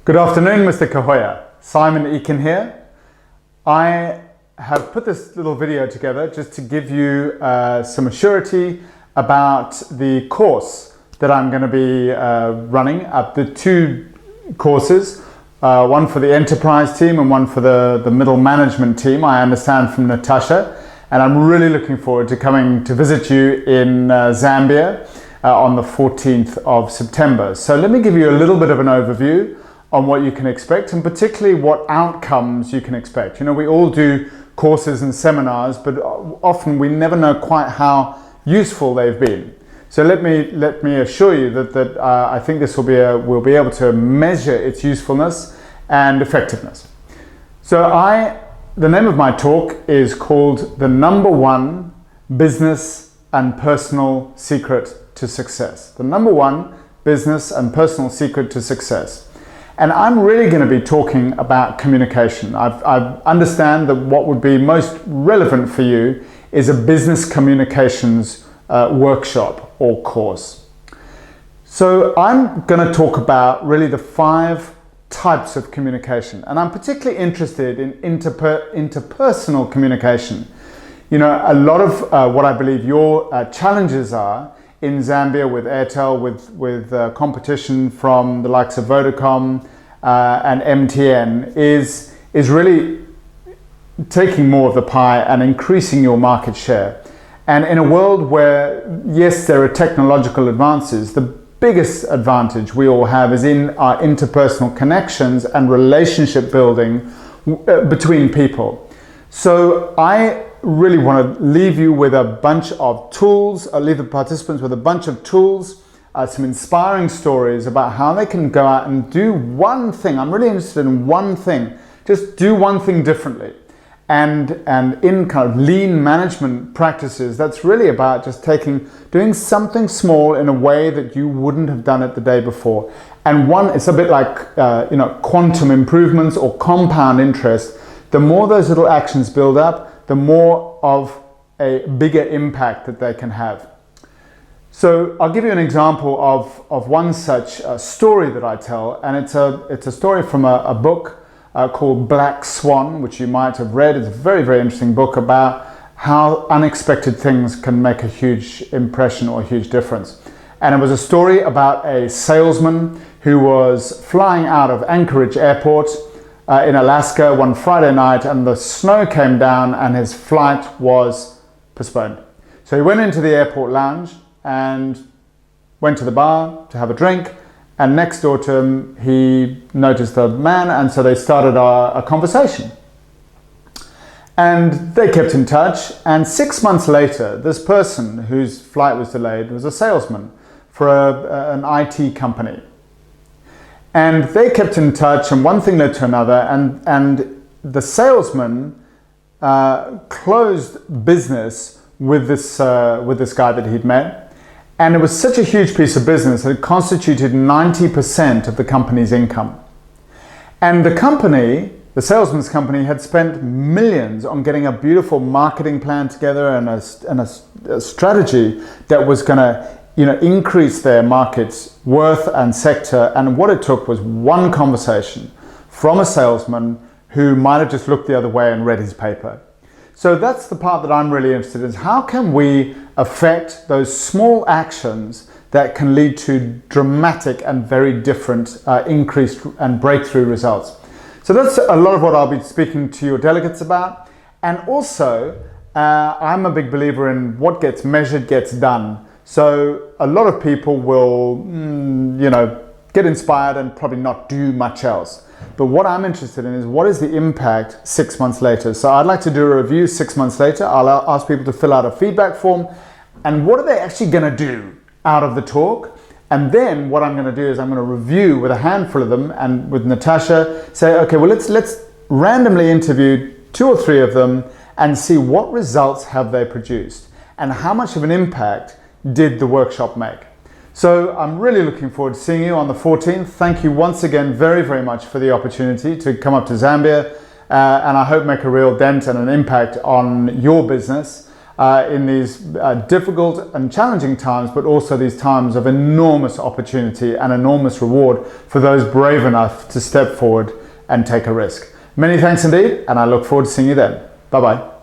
Good afternoon, Mr. Correia. Simon Eakin here. I have put this little video together just to give you some assurity about the course that I'm going to be running up. The two courses, one for the enterprise team and one for the middle management team, I understand from Natasha. And I'm really looking forward to coming to visit you in Zambia on the 14th of September. So let me give you a little bit of an overview on what you can expect, and particularly what outcomes you can expect. You know, we all do courses and seminars, but often we never know quite how useful they've been. So let me assure you that I think this we'll be able to measure its usefulness and effectiveness. So the name of my talk is called The Number One Business and Personal Secret to Success. The number one business and personal secret to success. And I'm really going to be talking about communication. I understand that what would be most relevant for you is a business communications workshop or course. So I'm going to talk about really the 5 types of communication. And I'm particularly interested in interpersonal communication. You know, a lot of what I believe your challenges are in Zambia with Airtel, with competition from the likes of Vodacom and MTN is really taking more of the pie and increasing your market share. And in a world where, yes, there are technological advances, the biggest advantage we all have is in our interpersonal connections and relationship building between people. So I really want to leave you with a bunch of tools, leave the participants with a bunch of tools, some inspiring stories about how they can go out and do one thing. I'm really interested in one thing. Just do one thing differently. And in kind of lean management practices, that's really about just doing something small in a way that you wouldn't have done it the day before. And it's a bit like quantum improvements or compound interest. The more those little actions build up, the more of a bigger impact that they can have. So I'll give you an example of one such story that I tell, and it's a story from a book called Black Swan, which you might have read. It's a very, very interesting book about how unexpected things can make a huge impression or a huge difference. And it was a story about a salesman who was flying out of Anchorage Airport in Alaska one Friday night, and the snow came down and his flight was postponed. So he went into the airport lounge and went to the bar to have a drink, and next door to him he noticed a man, and so they started a conversation. And they kept in touch, and 6 months later this person whose flight was delayed was a salesman for an IT company. And they kept in touch, and one thing led to another, and the salesman closed business with this guy that he'd met. And it was such a huge piece of business that it constituted 90% of the company's income. And the company, the salesman's company, had spent millions on getting a beautiful marketing plan together and a strategy that was going to increase their market's worth and sector. And what it took was one conversation from a salesman who might have just looked the other way and read his paper. So that's the part that I'm really interested in, is how can we affect those small actions that can lead to dramatic and very different increased and breakthrough results. So that's a lot of what I'll be speaking to your delegates about. And also, I'm a big believer in what gets measured gets done. So a lot of people will, get inspired and probably not do much else. But what I'm interested in is, what is the impact 6 months later? So I'd like to do a review 6 months later. I'll ask people to fill out a feedback form. And what are they actually going to do out of the talk? And then what I'm going to do is I'm going to review with a handful of them, and with Natasha say, okay, well, let's randomly interview 2 or 3 of them and see what results have they produced and how much of an impact did the workshop make. So I'm really looking forward to seeing you on the 14th. Thank you once again very, very much for the opportunity to come up to Zambia and I hope make a real dent and an impact on your business. in these difficult and challenging times, but also these times of enormous opportunity and enormous reward for those brave enough to step forward and take a risk. Many thanks indeed, and I look forward to seeing you then. Bye-bye.